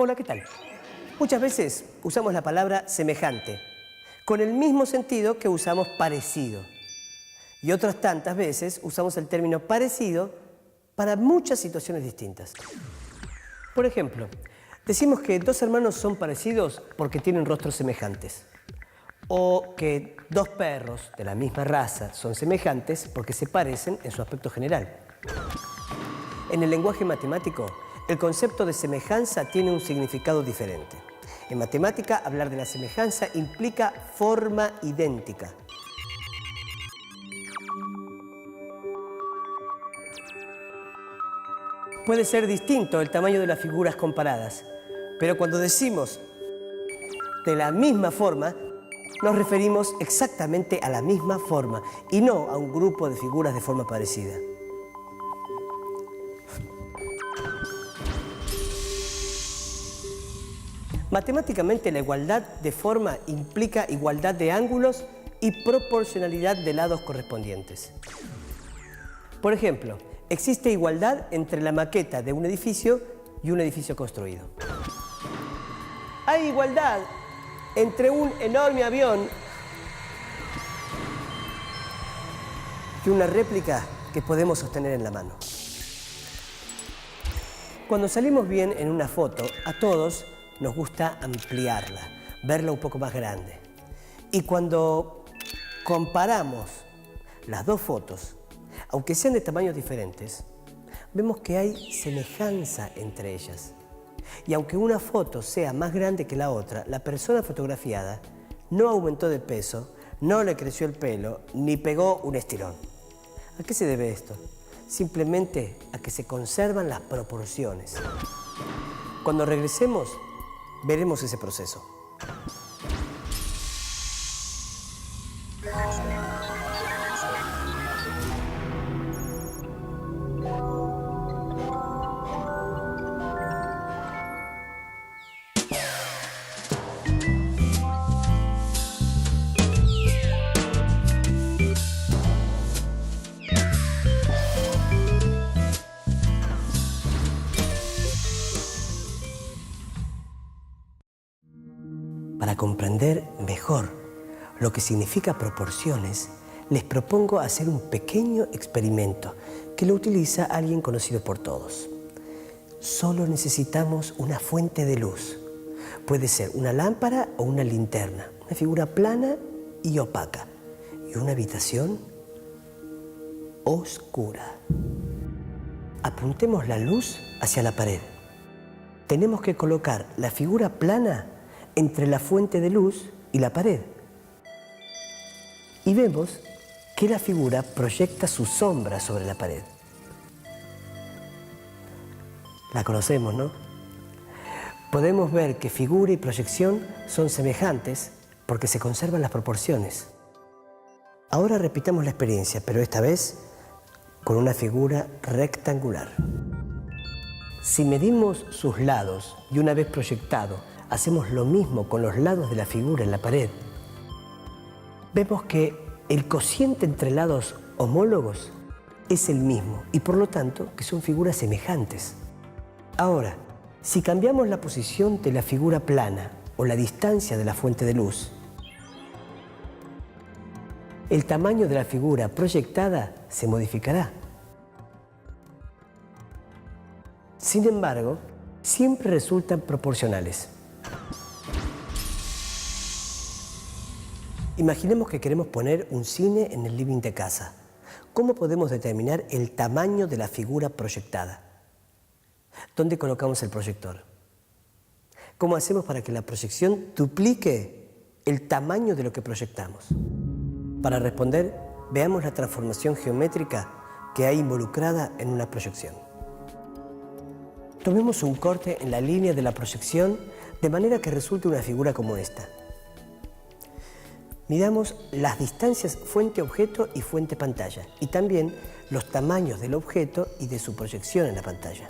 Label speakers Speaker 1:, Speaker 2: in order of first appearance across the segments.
Speaker 1: Hola, ¿qué tal? Muchas veces usamos la palabra semejante, con el mismo sentido que usamos parecido. Y otras tantas veces usamos el término parecido para muchas situaciones distintas. Por ejemplo, decimos que dos hermanos son parecidos porque tienen rostros semejantes. O que dos perros de la misma raza son semejantes porque se parecen en su aspecto general. En el lenguaje matemático, el concepto de semejanza tiene un significado diferente. En matemática, hablar de la semejanza implica forma idéntica. Puede ser distinto el tamaño de las figuras comparadas, pero cuando decimos de la misma forma, nos referimos exactamente a la misma forma y no a un grupo de figuras de forma parecida. Matemáticamente, la igualdad de forma implica igualdad de ángulos y proporcionalidad de lados correspondientes. Por ejemplo, existe igualdad entre la maqueta de un edificio y un edificio construido. Hay igualdad entre un enorme avión y una réplica que podemos sostener en la mano. Cuando salimos bien en una foto, a todos nos gusta ampliarla, verla un poco más grande. Y cuando comparamos las dos fotos, aunque sean de tamaños diferentes, vemos que hay semejanza entre ellas. Y aunque una foto sea más grande que la otra, la persona fotografiada no aumentó de peso, no le creció el pelo, ni pegó un estirón. ¿A qué se debe esto? Simplemente a que se conservan las proporciones. Cuando regresemos, veremos ese proceso. Para comprender mejor lo que significa proporciones, les propongo hacer un pequeño experimento que lo utiliza alguien conocido por todos. Solo necesitamos una fuente de luz. Puede ser una lámpara o una linterna, una figura plana y opaca, y una habitación oscura. Apuntemos la luz hacia la pared. Tenemos que colocar la figura plana entre la fuente de luz y la pared. Y vemos que la figura proyecta su sombra sobre la pared. La conocemos, ¿no? Podemos ver que figura y proyección son semejantes porque se conservan las proporciones. Ahora repitamos la experiencia, pero esta vez con una figura rectangular. Si medimos sus lados y una vez proyectado, hacemos lo mismo con los lados de la figura en la pared, vemos que el cociente entre lados homólogos es el mismo y por lo tanto que son figuras semejantes. Ahora, si cambiamos la posición de la figura plana o la distancia de la fuente de luz, el tamaño de la figura proyectada se modificará. Sin embargo, siempre resultan proporcionales. Imaginemos que queremos poner un cine en el living de casa. ¿Cómo podemos determinar el tamaño de la figura proyectada? ¿Dónde colocamos el proyector? ¿Cómo hacemos para que la proyección duplique el tamaño de lo que proyectamos? Para responder, veamos la transformación geométrica que hay involucrada en una proyección. Tomemos un corte en la línea de la proyección de manera que resulte una figura como esta. Midamos las distancias fuente-objeto y fuente-pantalla y también los tamaños del objeto y de su proyección en la pantalla.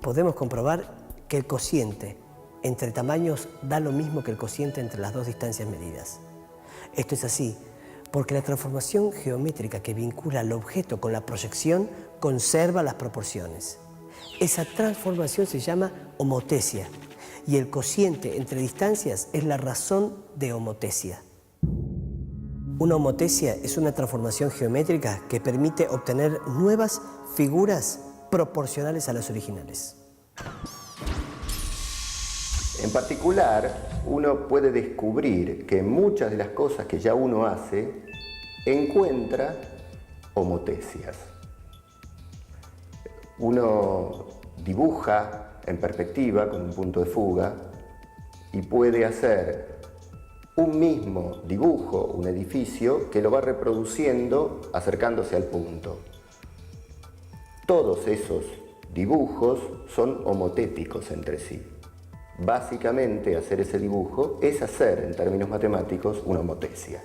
Speaker 1: Podemos comprobar que el cociente entre tamaños da lo mismo que el cociente entre las dos distancias medidas. Esto es así porque la transformación geométrica que vincula al objeto con la proyección conserva las proporciones. Esa transformación se llama homotesia y el cociente entre distancias es la razón de homotesia. Una homotesia es una transformación geométrica que permite obtener nuevas figuras proporcionales a las originales.
Speaker 2: En particular, uno puede descubrir que en muchas de las cosas que ya uno hace, encuentra homotesias. Uno dibuja en perspectiva con un punto de fuga y puede hacer un mismo dibujo, un edificio, que lo va reproduciendo acercándose al punto. Todos esos dibujos son homotéticos entre sí. Básicamente, hacer ese dibujo es hacer, en términos matemáticos, una homotesia.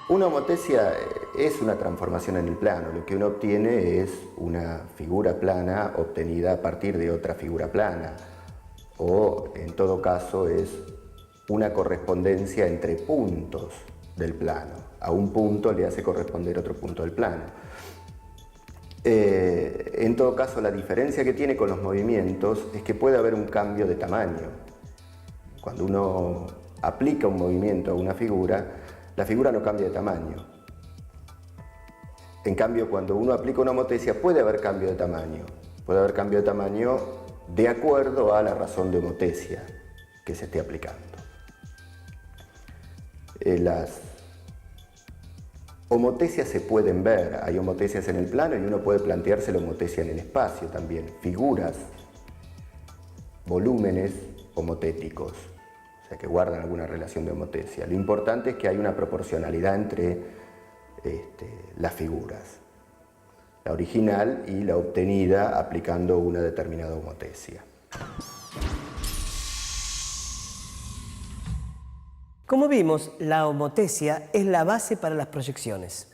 Speaker 2: Una homotesia es una transformación en el plano. Lo que uno obtiene es una figura plana obtenida a partir de otra figura plana. O, en todo caso, es una correspondencia entre puntos del plano. A un punto le hace corresponder otro punto del plano. En todo caso, la diferencia que tiene con los movimientos es que puede haber un cambio de tamaño. Cuando uno aplica un movimiento a una figura, la figura no cambia de tamaño. En cambio, cuando uno aplica una homotesia, puede haber cambio de tamaño. Puede haber cambio de tamaño de acuerdo a la razón de homotesia que se esté aplicando. Las homotesias se pueden ver. Hay homotesias en el plano y uno puede plantearse la homotesia en el espacio también. Figuras, volúmenes homotéticos. O sea, que guardan alguna relación de homotesia. Lo importante es que hay una proporcionalidad entre las figuras, la original y la obtenida aplicando una determinada homotesia.
Speaker 1: Como vimos, la homotesia es la base para las proyecciones.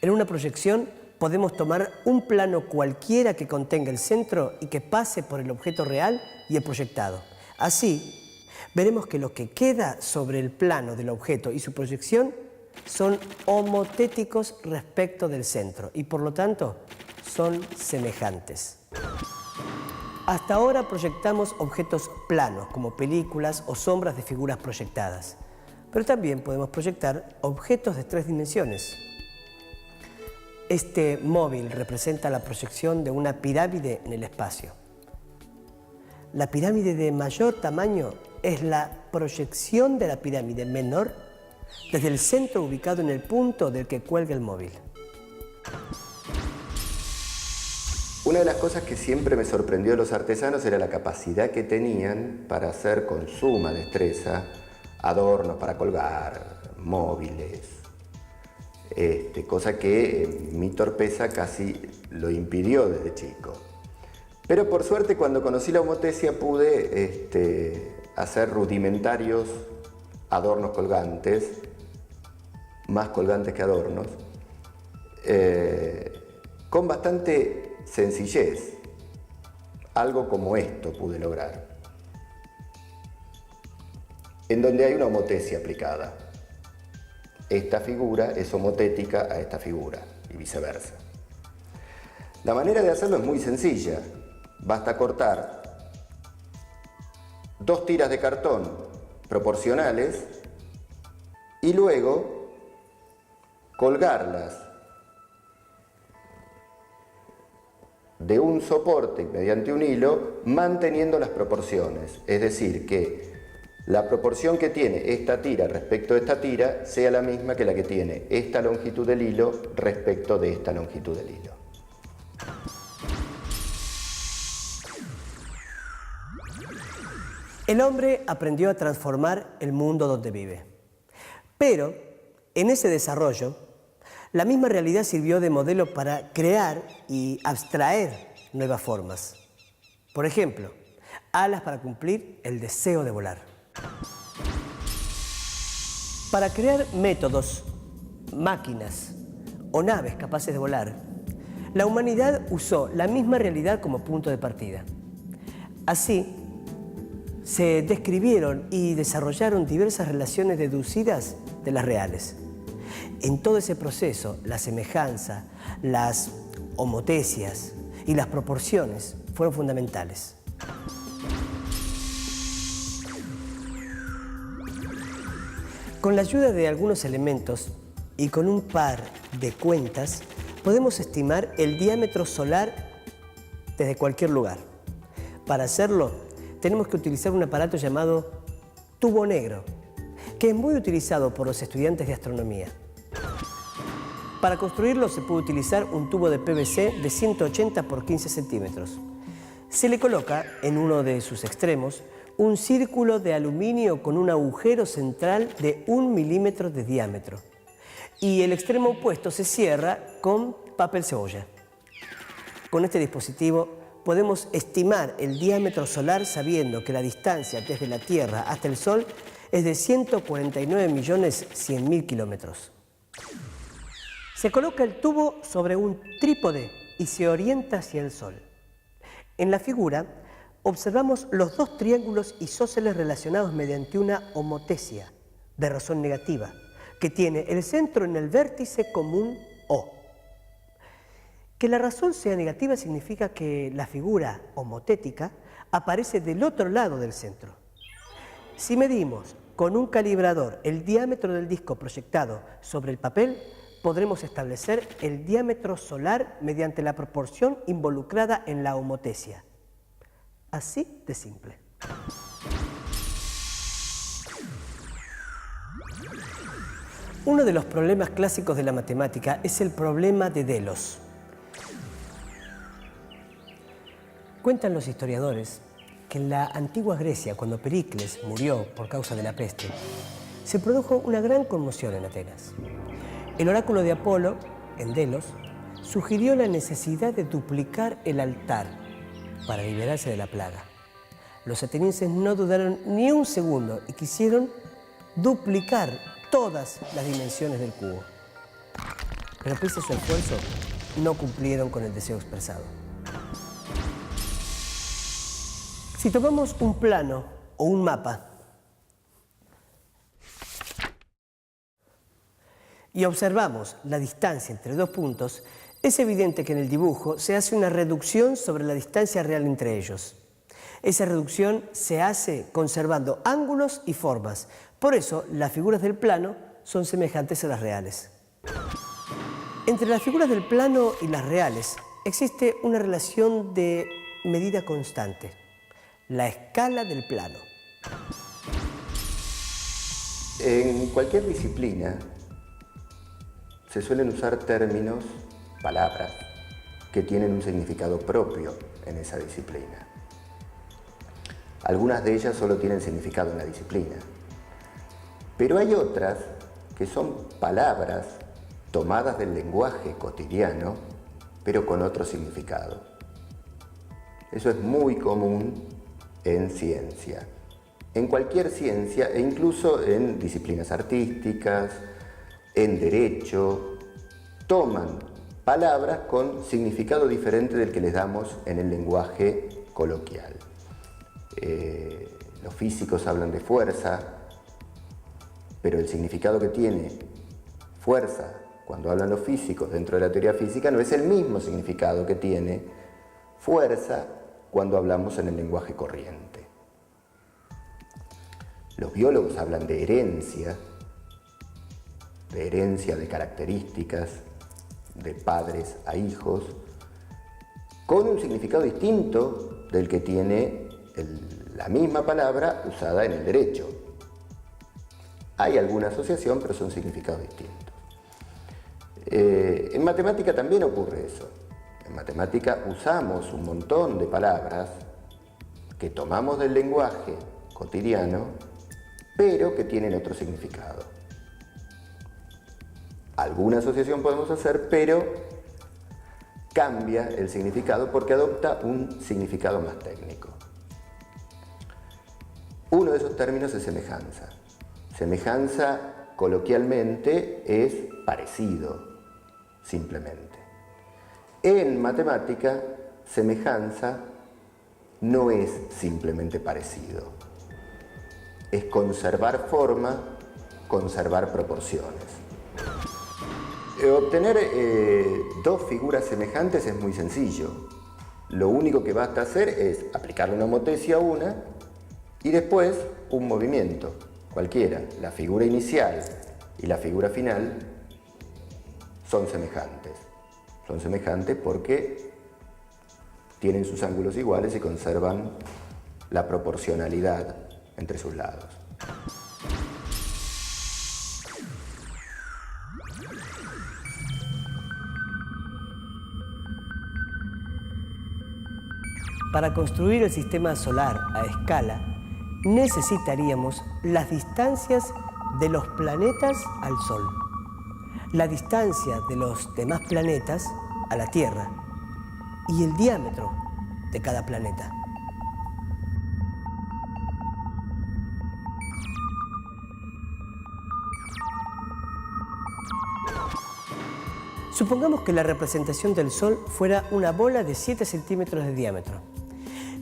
Speaker 1: En una proyección podemos tomar un plano cualquiera que contenga el centro y que pase por el objeto real y el proyectado. Así, veremos que lo que queda sobre el plano del objeto y su proyección son homotéticos respecto del centro y por lo tanto son semejantes. Hasta ahora proyectamos objetos planos como películas o sombras de figuras proyectadas, pero también podemos proyectar objetos de 3 dimensiones. Este móvil representa la proyección de una pirámide en el espacio. La pirámide de mayor tamaño es la proyección de la pirámide menor desde el centro ubicado en el punto del que cuelga el móvil.
Speaker 2: Una de las cosas que siempre me sorprendió de los artesanos era la capacidad que tenían para hacer con suma destreza adornos para colgar, móviles, cosa que mi torpeza casi lo impidió desde chico. Pero por suerte cuando conocí la homotesia pude hacer rudimentarios adornos colgantes, más colgantes que adornos, con bastante sencillez. Algo como esto pude lograr, en donde hay una homotesia aplicada. Esta figura es homotética a esta figura y viceversa. La manera de hacerlo es muy sencilla. Basta cortar 2 tiras de cartón proporcionales y luego colgarlas de un soporte mediante un hilo, manteniendo las proporciones. Es decir, que la proporción que tiene esta tira respecto de esta tira sea la misma que la que tiene esta longitud del hilo respecto de esta longitud del hilo.
Speaker 1: El hombre aprendió a transformar el mundo donde vive. Pero en ese desarrollo, la misma realidad sirvió de modelo para crear y abstraer nuevas formas. Por ejemplo, alas para cumplir el deseo de volar. Para crear métodos, máquinas o naves capaces de volar, la humanidad usó la misma realidad como punto de partida. Así, se describieron y desarrollaron diversas relaciones deducidas de las reales. En todo ese proceso, la semejanza, las homotesias, y las proporciones fueron fundamentales. Con la ayuda de algunos elementos y con un par de cuentas, podemos estimar el diámetro solar desde cualquier lugar. Para hacerlo, tenemos que utilizar un aparato llamado tubo negro, que es muy utilizado por los estudiantes de astronomía. Para construirlo se puede utilizar un tubo de PVC de 180 por 15 centímetros. Se le coloca en uno de sus extremos un círculo de aluminio con un agujero central de 1 milímetro de diámetro y el extremo opuesto se cierra con papel cebolla. Con este dispositivo podemos estimar el diámetro solar sabiendo que la distancia desde la Tierra hasta el Sol es de 149.100.000 kilómetros. Se coloca el tubo sobre un trípode y se orienta hacia el Sol. En la figura observamos los dos triángulos isósceles relacionados mediante una homotesia de razón negativa, que tiene el centro en el vértice común O. Que la razón sea negativa significa que la figura homotética aparece del otro lado del centro. Si medimos con un calibrador el diámetro del disco proyectado sobre el papel, podremos establecer el diámetro solar mediante la proporción involucrada en la homotesia. Así de simple. Uno de los problemas clásicos de la matemática es el problema de Delos. Cuentan los historiadores que en la antigua Grecia, cuando Pericles murió por causa de la peste, se produjo una gran conmoción en Atenas. El oráculo de Apolo, en Delos, sugirió la necesidad de duplicar el altar para liberarse de la plaga. Los atenienses no dudaron ni un segundo y quisieron duplicar todas las dimensiones del cubo. Pero pese a su esfuerzo, no cumplieron con el deseo expresado. Si tomamos un plano o un mapa y observamos la distancia entre dos puntos, es evidente que en el dibujo se hace una reducción sobre la distancia real entre ellos. Esa reducción se hace conservando ángulos y formas. Por eso, las figuras del plano son semejantes a las reales. Entre las figuras del plano y las reales existe una relación de medida constante, la escala del plano.
Speaker 2: En cualquier disciplina se suelen usar términos, palabras, que tienen un significado propio en esa disciplina. Algunas de ellas solo tienen significado en la disciplina, pero hay otras que son palabras tomadas del lenguaje cotidiano, pero con otro significado. Eso es muy común en ciencia, en cualquier ciencia e incluso en disciplinas artísticas, en derecho, toman palabras con significado diferente del que les damos en el lenguaje coloquial. Los físicos hablan de fuerza, pero el significado que tiene fuerza cuando hablan los físicos dentro de la teoría física no es el mismo significado que tiene fuerza cuando hablamos en el lenguaje corriente. Los biólogos hablan de herencia de características, de padres a hijos, con un significado distinto del que tiene la misma palabra usada en el derecho. Hay alguna asociación, pero son significados distintos. En matemática también ocurre eso. En matemática usamos un montón de palabras que tomamos del lenguaje cotidiano, pero que tienen otro significado. Alguna asociación podemos hacer, pero cambia el significado porque adopta un significado más técnico. Uno de esos términos es semejanza. Semejanza, coloquialmente, es parecido, simplemente. En matemática, semejanza no es simplemente parecido. Es conservar forma, conservar proporciones. Obtener dos figuras semejantes es muy sencillo. Lo único que basta hacer es aplicarle una homotesia a una y después un movimiento, cualquiera. La figura inicial y la figura final son semejantes. Son semejantes porque tienen sus ángulos iguales y conservan la proporcionalidad entre sus lados.
Speaker 1: Para construir el sistema solar a escala, necesitaríamos las distancias de los planetas al Sol, la distancia de los demás planetas a la Tierra y el diámetro de cada planeta. Supongamos que la representación del Sol fuera una bola de 7 centímetros de diámetro.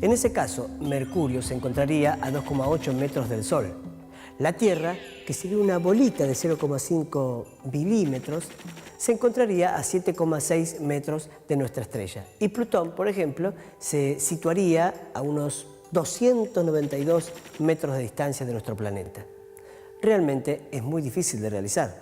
Speaker 1: En ese caso, Mercurio se encontraría a 2,8 metros del Sol. La Tierra, que sería una bolita de 0,5 milímetros, se encontraría a 7,6 metros de nuestra estrella. Y Plutón, por ejemplo, se situaría a unos 292 metros de distancia de nuestro planeta. Realmente es muy difícil de realizar.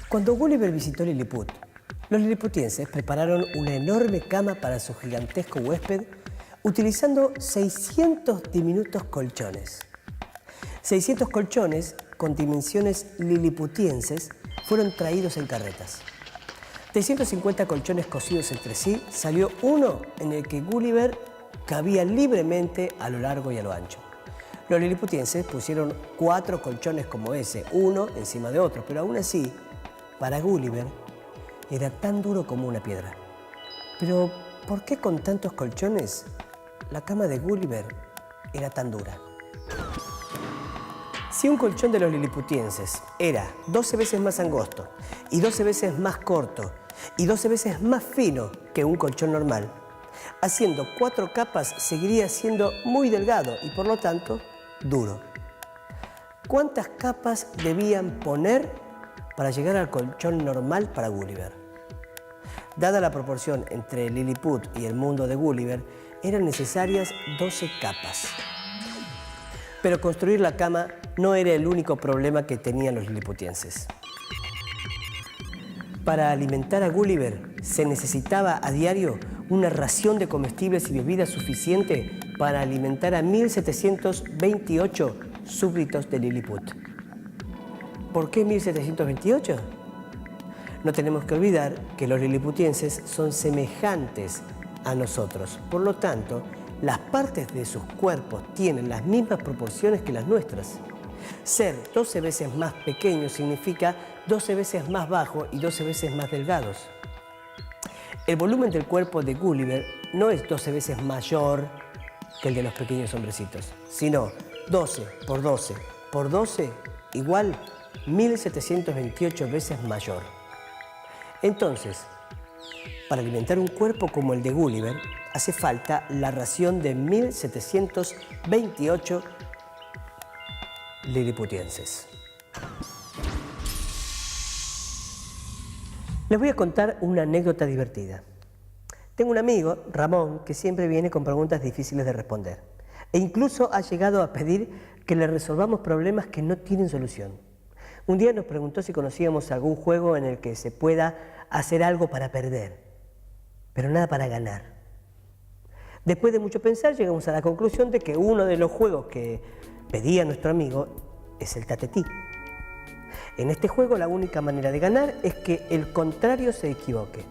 Speaker 1: Cuando Gulliver visitó Lilliput, los liliputienses prepararon una enorme cama para su gigantesco huésped utilizando 600 diminutos colchones. 600 colchones con dimensiones liliputienses fueron traídos en carretas. De 150 colchones cosidos entre sí, salió uno en el que Gulliver cabía libremente a lo largo y a lo ancho. Los liliputienses pusieron 4 colchones como ese, uno encima de otro, pero aún así, para Gulliver, era tan duro como una piedra. Pero, ¿por qué con tantos colchones la cama de Gulliver era tan dura? Si un colchón de los liliputienses era 12 veces más angosto y 12 veces más corto y 12 veces más fino que un colchón normal, haciendo 4 capas seguiría siendo muy delgado y por lo tanto duro. ¿Cuántas capas debían poner para llegar al colchón normal para Gulliver? Dada la proporción entre Lilliput y el mundo de Gulliver, eran necesarias 12 capas. Pero construir la cama no era el único problema que tenían los liliputienses. Para alimentar a Gulliver se necesitaba a diario una ración de comestibles y bebidas suficiente para alimentar a 1728 súbditos de Lilliput. ¿Por qué 1728? No tenemos que olvidar que los liliputienses son semejantes a nosotros. Por lo tanto, las partes de sus cuerpos tienen las mismas proporciones que las nuestras. Ser 12 veces más pequeño significa 12 veces más bajo y 12 veces más delgados. El volumen del cuerpo de Gulliver no es 12 veces mayor que el de los pequeños hombrecitos, sino 12 por 12 por 12 igual 1728 veces mayor. Entonces, para alimentar un cuerpo como el de Gulliver, hace falta la ración de 1728 liliputienses. Les voy a contar una anécdota divertida. Tengo un amigo, Ramón, que siempre viene con preguntas difíciles de responder. E incluso ha llegado a pedir que le resolvamos problemas que no tienen solución. Un día nos preguntó si conocíamos algún juego en el que se pueda hacer algo para perder, pero nada para ganar. Después de mucho pensar, llegamos a la conclusión de que uno de los juegos que pedía nuestro amigo es el tatetí. En este juego la única manera de ganar es que el contrario se equivoque.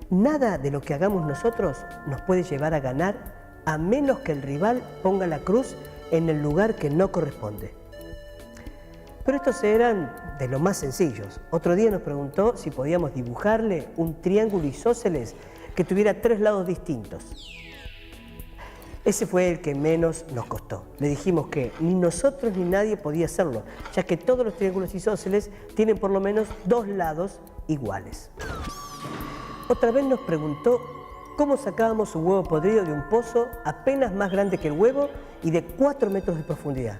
Speaker 1: Nada de lo que hagamos nosotros nos puede llevar a ganar a menos que el rival ponga la cruz en el lugar que no corresponde. Pero estos eran de los más sencillos. Otro día nos preguntó si podíamos dibujarle un triángulo isósceles que tuviera 3 lados distintos. Ese fue el que menos nos costó. Le dijimos que ni nosotros ni nadie podía hacerlo, ya que todos los triángulos isósceles tienen por lo menos 2 lados iguales. Otra vez nos preguntó cómo sacábamos un huevo podrido de un pozo apenas más grande que el huevo y de 4 metros de profundidad.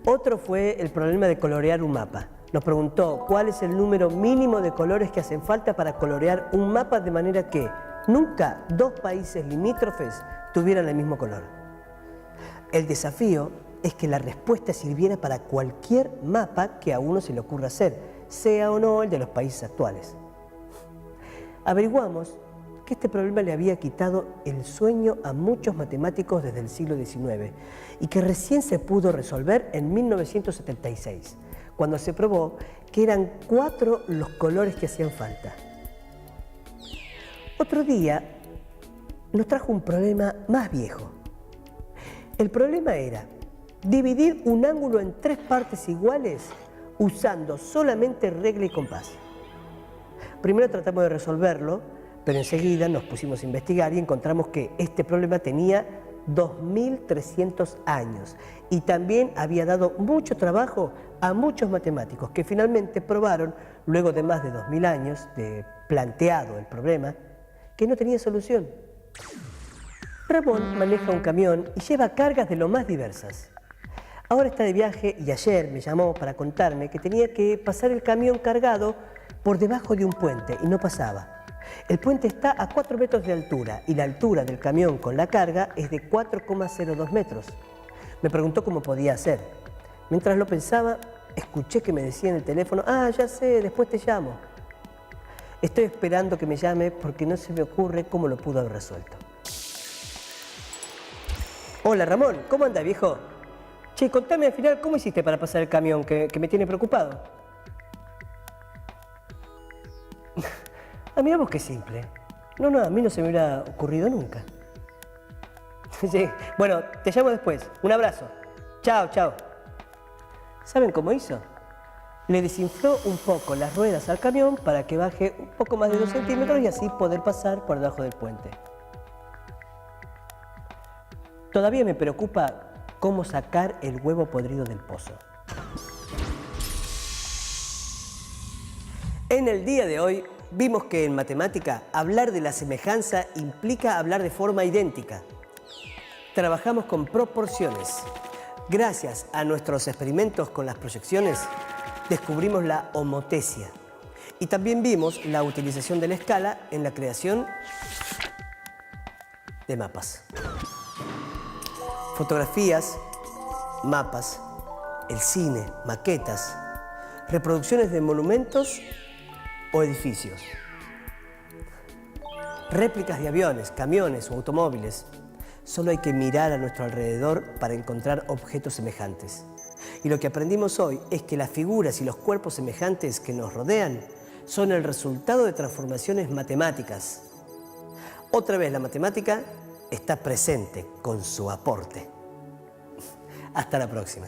Speaker 1: Otro fue el problema de colorear un mapa. Nos preguntó cuál es el número mínimo de colores que hacen falta para colorear un mapa de manera que nunca 2 países limítrofes tuvieran el mismo color. El desafío es que la respuesta sirviera para cualquier mapa que a uno se le ocurra hacer, sea o no el de los países actuales. Averiguamos que este problema le había quitado el sueño a muchos matemáticos desde el siglo XIX y que recién se pudo resolver en 1976, cuando se probó que eran 4 los colores que hacían falta. Otro día nos trajo un problema más viejo. El problema era dividir un ángulo en 3 partes iguales usando solamente regla y compás. Primero tratamos de resolverlo, pero enseguida nos pusimos a investigar y encontramos que este problema tenía 2300 años y también había dado mucho trabajo a muchos matemáticos que finalmente probaron, luego de más de 2000 años de planteado el problema, que no tenía solución. Ramón maneja un camión y lleva cargas de lo más diversas. Ahora está de viaje y ayer me llamó para contarme que tenía que pasar el camión cargado por debajo de un puente y no pasaba. El puente está a 4 metros de altura y la altura del camión con la carga es de 4,02 metros. Me preguntó cómo podía hacer. Mientras lo pensaba, escuché que me decía en el teléfono: "Ah, ya sé, después te llamo". Estoy esperando que me llame porque no se me ocurre cómo lo pudo haber resuelto. Hola Ramón, ¿cómo anda, viejo? Che, contame al final cómo hiciste para pasar el camión, que me tiene preocupado. Ah, mirá vos qué simple. No, a mí no se me hubiera ocurrido nunca. Sí, bueno, te llamo después. Un abrazo. Chao, chao. ¿Saben cómo hizo? Le desinfló un poco las ruedas al camión para que baje un poco más de 2 centímetros y así poder pasar por debajo del puente. Todavía me preocupa cómo sacar el huevo podrido del pozo. En el día de hoy vimos que en matemática hablar de la semejanza implica hablar de forma idéntica. Trabajamos con proporciones. Gracias a nuestros experimentos con las proyecciones, descubrimos la homotesia. Y también vimos la utilización de la escala en la creación de mapas. Fotografías, mapas, el cine, maquetas, reproducciones de monumentos o edificios, réplicas de aviones, camiones o automóviles. Solo hay que mirar a nuestro alrededor para encontrar objetos semejantes. Y lo que aprendimos hoy es que las figuras y los cuerpos semejantes que nos rodean son el resultado de transformaciones matemáticas. Otra vez la matemática está presente con su aporte. Hasta la próxima.